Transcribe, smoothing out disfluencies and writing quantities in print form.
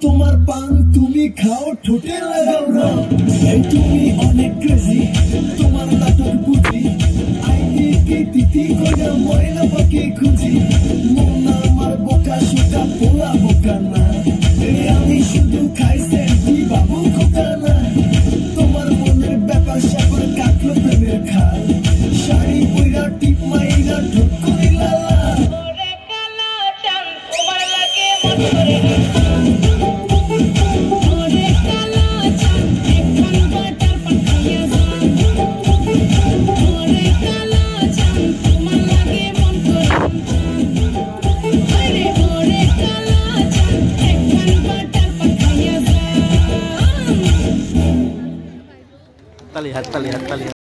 তোমার পান তুমি খাও ঠোঁটে লাগাও রং তুমি অনেক ক্রেজি তোমার নাটক বুঝি আইনি কি তিথি কইরা ময়না পাখি খুঁজি মন আমার বোকা সোকা পোলা বোকা না আমি শুধু খাই সেন্টি বাবু খোকা না তোমার মনের ব্যাপার স্যাপার কাটলো প্রেমের খাল শাড়ি পইরা টিপ মাইরা ঠোক করিলা Kita lihat.